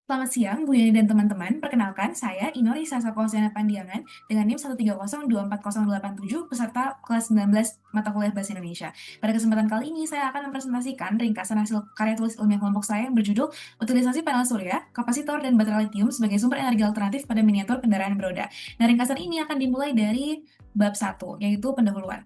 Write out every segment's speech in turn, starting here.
Selamat siang, Bu Yani dan teman-teman. Perkenalkan, saya Inori Sasakosena Pandiangan dengan NIM 130240887 peserta kelas 19 mata kuliah Bahasa Indonesia. Pada kesempatan kali ini, saya akan mempresentasikan ringkasan hasil karya tulis ilmiah kelompok saya yang berjudul Utilisasi Panel Surya, Kapasitor, dan Baterai Lithium sebagai sumber energi alternatif pada miniatur kendaraan beroda. Nah, ringkasan ini akan dimulai dari bab 1, yaitu pendahuluan.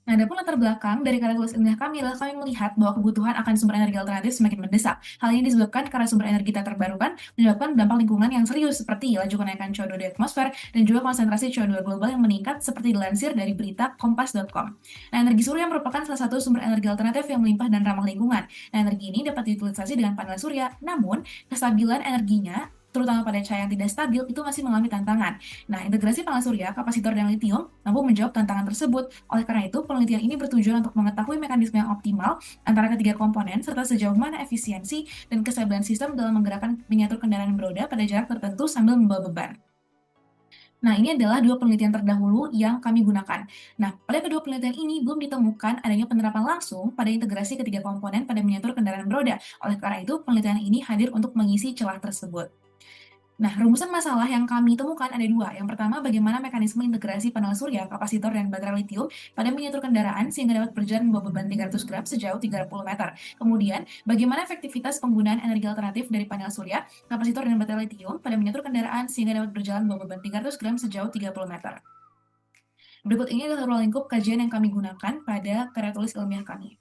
Nah, adapun latar belakang dari karya tulis ilmiah kami adalah kami melihat bahwa kebutuhan akan sumber energi alternatif semakin mendesak. Hal ini disebabkan karena sumber energi tak terbarukan menyebabkan dampak lingkungan yang serius seperti laju kenaikan CO2 di atmosfer dan juga konsentrasi CO2 global yang meningkat seperti dilansir dari berita kompas.com. Nah, energi surya merupakan salah satu sumber energi alternatif yang melimpah dan ramah lingkungan. Nah, energi ini dapat diutilisasi dengan panel surya, namun kestabilan energinya terutama pada cahaya yang tidak stabil, itu masih mengalami tantangan. Nah, integrasi panel surya, kapasitor, dan litium mampu menjawab tantangan tersebut. Oleh karena itu, penelitian ini bertujuan untuk mengetahui mekanisme yang optimal antara ketiga komponen, serta sejauh mana efisiensi dan kestabilan sistem dalam menggerakkan miniatur kendaraan beroda pada jarak tertentu sambil membawa beban. Nah, ini adalah dua penelitian terdahulu yang kami gunakan. Nah, pada kedua penelitian ini belum ditemukan adanya penerapan langsung pada integrasi ketiga komponen pada miniatur kendaraan beroda. Oleh karena itu, penelitian ini hadir untuk mengisi celah tersebut. Nah, rumusan masalah yang kami temukan ada dua. Yang pertama, bagaimana mekanisme integrasi panel surya, kapasitor, dan baterai litium pada miniatur kendaraan sehingga dapat berjalan membawa beban 300 gram sejauh 30 meter. Kemudian, bagaimana efektivitas penggunaan energi alternatif dari panel surya, kapasitor, dan baterai litium pada miniatur kendaraan sehingga dapat berjalan membawa beban 300 gram sejauh 30 meter. Berikut ini adalah ruang lingkup kajian yang kami gunakan pada karya tulis ilmiah kami.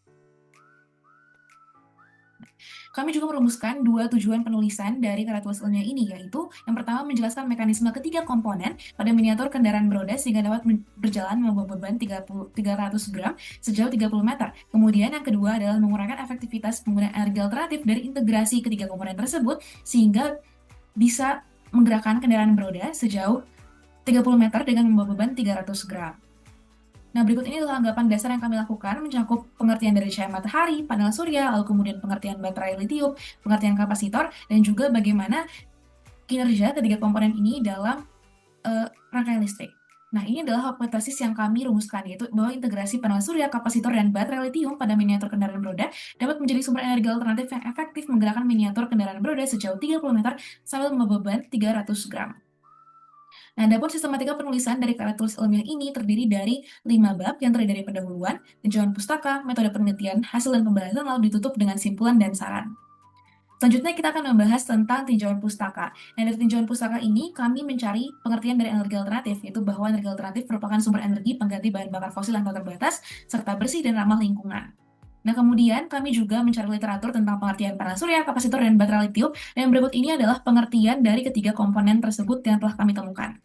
Kami juga merumuskan dua tujuan penulisan dari karya tulis ilmiah ini, yaitu yang pertama menjelaskan mekanisme ketiga komponen pada miniatur kendaraan beroda sehingga dapat berjalan membawa beban 300 gram sejauh 30 meter. Kemudian yang kedua adalah menguraikan efektivitas penggunaan energi alternatif dari integrasi ketiga komponen tersebut sehingga bisa menggerakkan kendaraan beroda sejauh 30 meter dengan membawa beban 300 gram. Nah, berikut ini adalah anggapan dasar yang kami lakukan, mencakup pengertian dari cahaya matahari, panel surya, lalu kemudian pengertian baterai litium, pengertian kapasitor, dan juga bagaimana kinerja ketiga komponen ini dalam rangkaian listrik. Nah, ini adalah hipotesis yang kami rumuskan, yaitu bahwa integrasi panel surya, kapasitor, dan baterai litium pada miniatur kendaraan beroda dapat menjadi sumber energi alternatif yang efektif menggerakkan miniatur kendaraan beroda sejauh 30 meter sambil membawa beban 300 gram. Nah, adapun sistematika penulisan dari karya tulis ilmiah ini terdiri dari 5 bab yang terdiri dari pendahuluan, tinjauan pustaka, metode penelitian, hasil dan pembahasan, lalu ditutup dengan simpulan dan saran. Selanjutnya kita akan membahas tentang tinjauan pustaka. Nah, dari tinjauan pustaka ini kami mencari pengertian dari energi alternatif, yaitu bahwa energi alternatif merupakan sumber energi pengganti bahan bakar fosil yang tak terbatas, serta bersih dan ramah lingkungan. Nah, kemudian kami juga mencari literatur tentang pengertian panel surya, kapasitor, dan baterai litium, dan yang berikut ini adalah pengertian dari ketiga komponen tersebut yang telah kami temukan.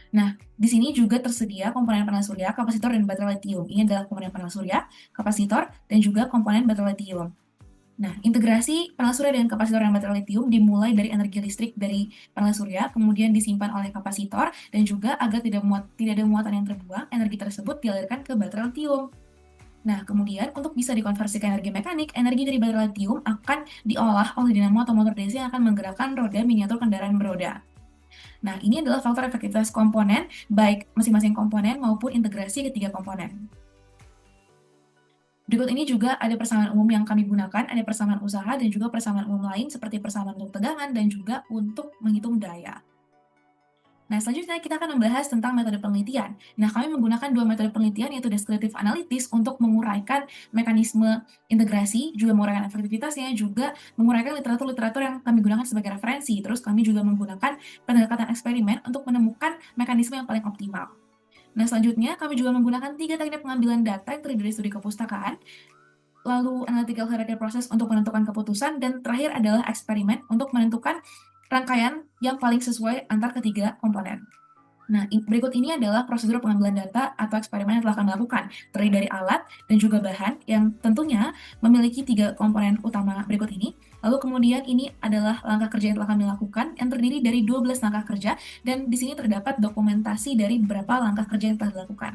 Nah, di sini juga tersedia komponen panel surya, kapasitor, dan baterai litium. Ini adalah komponen panel surya, kapasitor, dan juga komponen baterai litium. Nah, integrasi panel surya dengan kapasitor dan baterai litium dimulai dari energi listrik dari panel surya, kemudian disimpan oleh kapasitor, dan juga agar tidak ada muatan yang terbuang, energi tersebut dialirkan ke baterai litium. Nah, kemudian untuk bisa dikonversikan energi mekanik, energi dari baterai litium akan diolah oleh dinamo atau motor DC yang akan menggerakkan roda miniatur kendaraan beroda. Nah, ini adalah faktor efektivitas komponen, baik masing-masing komponen maupun integrasi ketiga komponen. Berikut ini juga ada persamaan umum yang kami gunakan, ada persamaan usaha dan juga persamaan umum lain seperti persamaan untuk tegangan dan juga untuk menghitung daya. Nah, selanjutnya kita akan membahas tentang metode penelitian. Nah, kami menggunakan dua metode penelitian yaitu deskriptif analitis untuk menguraikan mekanisme integrasi, juga menguraikan efektivitasnya, juga menguraikan literatur-literatur yang kami gunakan sebagai referensi. Terus kami juga menggunakan pendekatan eksperimen untuk menemukan mekanisme yang paling optimal. Nah, selanjutnya kami juga menggunakan 3 teknik pengambilan data yang terdiri dari studi kepustakaan, lalu analytical hierarchy process untuk menentukan keputusan, dan terakhir adalah eksperimen untuk menentukan rangkaian yang paling sesuai antar ketiga komponen. Nah, berikut ini adalah prosedur pengambilan data atau eksperimen yang telah kami lakukan, terdiri dari alat dan juga bahan yang tentunya memiliki 3 komponen utama berikut ini. Lalu kemudian ini adalah langkah kerja yang telah kami lakukan, yang terdiri dari 12 langkah kerja, dan di sini terdapat dokumentasi dari beberapa langkah kerja yang telah dilakukan.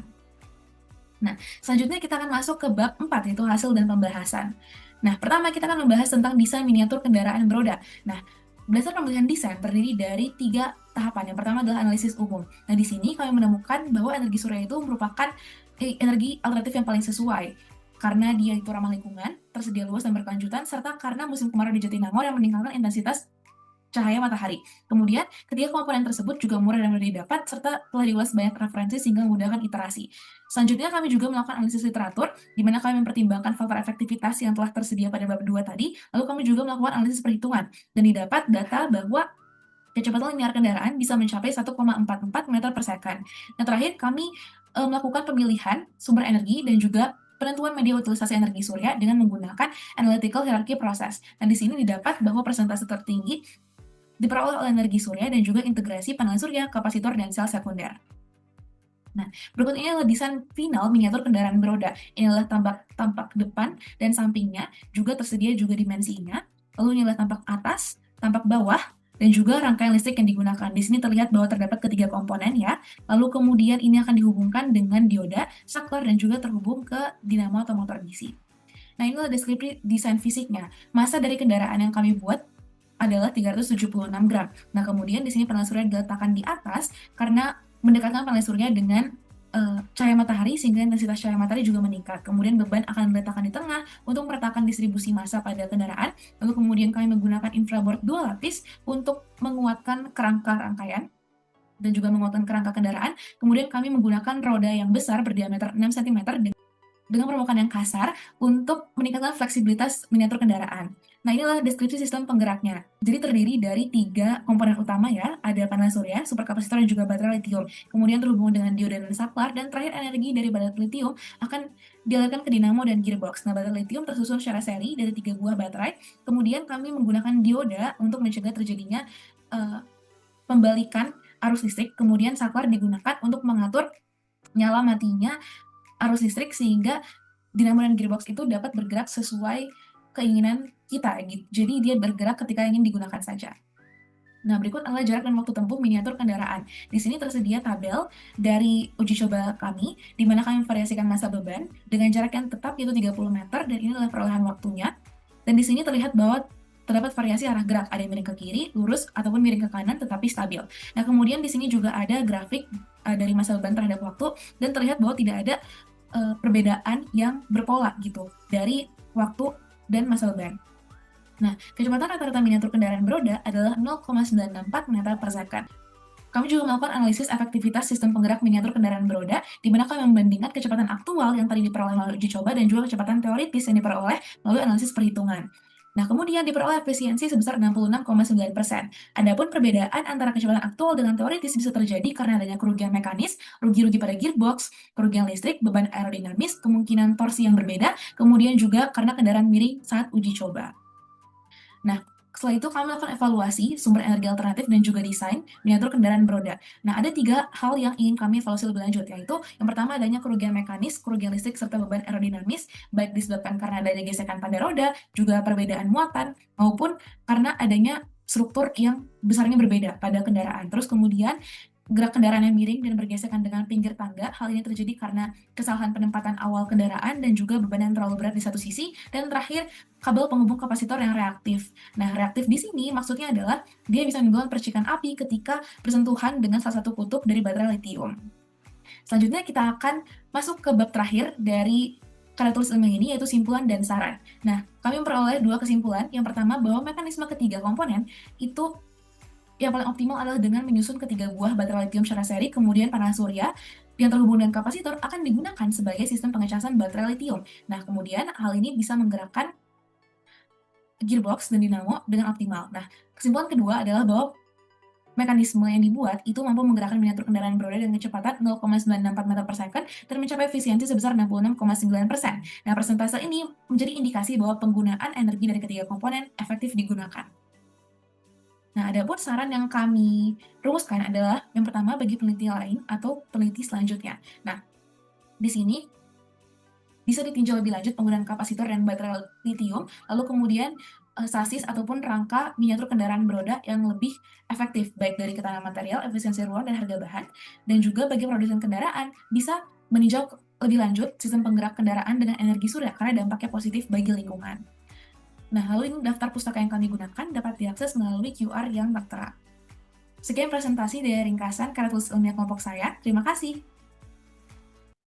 Nah, selanjutnya kita akan masuk ke bab 4, yaitu hasil dan pembahasan. Nah, pertama kita akan membahas tentang desain miniatur kendaraan beroda. Nah, berdasar pemilihan desain terdiri dari 3 tahapan. Yang pertama adalah analisis umum. Nah, di sini kami menemukan bahwa energi surya itu merupakan energi alternatif yang paling sesuai. karena dia itu ramah lingkungan, tersedia luas dan berkelanjutan, serta karena musim kemarau di Jatinangor yang meningkatkan intensitas cahaya matahari. Kemudian, ketiga komponen tersebut juga murah dan mudah didapat, serta telah diulas banyak referensi sehingga memudahkan iterasi. Selanjutnya, kami juga melakukan analisis literatur, di mana kami mempertimbangkan faktor efektivitas yang telah tersedia pada bab 2 tadi, lalu kami juga melakukan analisis perhitungan, dan didapat data bahwa kecepatan linear kendaraan bisa mencapai 1,44 meter per second. Nah, terakhir kami melakukan pemilihan sumber energi dan juga penentuan media utilisasi energi surya dengan menggunakan analytical hierarchy process. Dan di sini didapat bahwa persentase tertinggi diperoleh oleh energi surya dan juga integrasi panel surya, kapasitor, dan sel sekunder. Nah, berikut ini adalah desain final miniatur kendaraan beroda. Ini adalah tampak depan dan sampingnya, juga tersedia juga dimensinya. Lalu ini adalah tampak atas, tampak bawah, dan juga rangkaian listrik yang digunakan. Di sini terlihat bahwa terdapat ketiga komponen ya. Lalu kemudian ini akan dihubungkan dengan dioda, saklar, dan juga terhubung ke dinamo atau motor DC. Nah, inilah deskripsi desain fisiknya. Massa dari kendaraan yang kami buat adalah 376 gram. Nah, kemudian di sini panel surya diletakkan di atas karena mendekatkan panel surya dengan cahaya matahari sehingga intensitas cahaya matahari juga meningkat. Kemudian beban akan diletakkan di tengah untuk meratakan distribusi massa pada kendaraan. Lalu kemudian kami menggunakan infraboard 2 lapis untuk menguatkan kerangka rangkaian dan juga menguatkan kerangka kendaraan. Kemudian kami menggunakan roda yang besar berdiameter 6 cm dengan permukaan yang kasar untuk meningkatkan fleksibilitas miniatur kendaraan. Nah, inilah deskripsi sistem penggeraknya. Jadi terdiri dari 3 komponen utama ya, ada panel surya, superkapasitor, dan juga baterai lithium. Kemudian terhubung dengan dioda dan saklar, dan terakhir energi dari baterai lithium akan dialirkan ke dinamo dan gearbox. Nah, baterai lithium tersusun secara seri dari 3 buah baterai. Kemudian kami menggunakan dioda untuk mencegah terjadinya pembalikan arus listrik. Kemudian saklar digunakan untuk mengatur nyala matinya arus listrik sehingga dinamo dan gearbox itu dapat bergerak sesuai keinginan kita gitu. Jadi dia bergerak ketika ingin digunakan saja. Nah, berikut adalah jarak dan waktu tempuh miniatur kendaraan. Di sini tersedia tabel dari uji coba kami, di mana kami memvariasikan massa beban dengan jarak yang tetap yaitu 30 meter, dan ini adalah perolehan waktunya. Dan di sini terlihat bahwa terdapat variasi arah gerak, ada yang miring ke kiri, lurus, ataupun miring ke kanan, tetapi stabil. Nah, kemudian di sini juga ada grafik dari massa beban terhadap waktu, dan terlihat bahwa tidak ada perbedaan yang berpola gitu dari waktu dan massa beban. Nah, kecepatan rata-rata miniatur kendaraan beroda adalah 0,964 meter per second. Kami juga melakukan analisis efektivitas sistem penggerak miniatur kendaraan beroda, di mana kami membandingkan kecepatan aktual yang tadi diperoleh melalui uji coba dan juga kecepatan teoritis yang diperoleh melalui analisis perhitungan. Nah, kemudian diperoleh efisiensi sebesar 66,9%. Adapun perbedaan antara kecepatan aktual dengan teoritis bisa terjadi karena adanya kerugian mekanis, rugi-rugi pada gearbox, kerugian listrik, beban aerodinamis, kemungkinan torsi yang berbeda, kemudian juga karena kendaraan miring saat uji coba. Nah, setelah itu kami melakukan evaluasi sumber energi alternatif dan juga desain miniatur kendaraan beroda. Nah, ada 3 hal yang ingin kami evaluasi lebih lanjut, yaitu yang pertama adanya kerugian mekanis, kerugian listrik, serta beban aerodinamis, baik disebabkan karena adanya gesekan pada roda, juga perbedaan muatan, maupun karena adanya struktur yang besarnya berbeda pada kendaraan. Terus kemudian gerak kendaraan yang miring dan bergesekan dengan pinggir tangga. Hal ini terjadi karena kesalahan penempatan awal kendaraan dan juga beban yang terlalu berat di satu sisi. Dan terakhir, kabel penghubung kapasitor yang reaktif. Nah, reaktif di sini maksudnya adalah dia bisa menimbulkan percikan api ketika bersentuhan dengan salah satu kutub dari baterai lithium. Selanjutnya kita akan masuk ke bab terakhir dari karya tulis ilmiah ini, yaitu simpulan dan saran. Nah, kami memperoleh 2 kesimpulan. Yang pertama, bahwa mekanisme ketiga komponen itu yang paling optimal adalah dengan menyusun ketiga buah baterai lithium secara seri, kemudian panel surya yang terhubung dengan kapasitor akan digunakan sebagai sistem pengecasan baterai lithium. Nah, kemudian hal ini bisa menggerakkan gearbox dan dinamo dengan optimal. Nah, kesimpulan kedua adalah bahwa mekanisme yang dibuat itu mampu menggerakkan miniatur kendaraan beroda dengan kecepatan 0,964 meter per second dan mencapai efisiensi sebesar 66,9%. Nah, persentase ini menjadi indikasi bahwa penggunaan energi dari ketiga komponen efektif digunakan. Nah, adapun saran yang kami rumuskan adalah yang pertama bagi peneliti lain atau peneliti selanjutnya. Nah, di sini bisa ditinjau lebih lanjut penggunaan kapasitor dan baterai lithium, lalu kemudian sasis ataupun rangka miniatur kendaraan beroda yang lebih efektif, baik dari ketahanan material, efisiensi ruang, dan harga bahan. Dan juga bagi produsen kendaraan, bisa meninjau lebih lanjut sistem penggerak kendaraan dengan energi surya, karena dampaknya positif bagi lingkungan. Nah, lalu ini daftar pustaka yang kami gunakan dapat diakses melalui QR yang tertera. Sekian presentasi dari ringkasan karya tulis ilmiah kelompok saya. Terima kasih.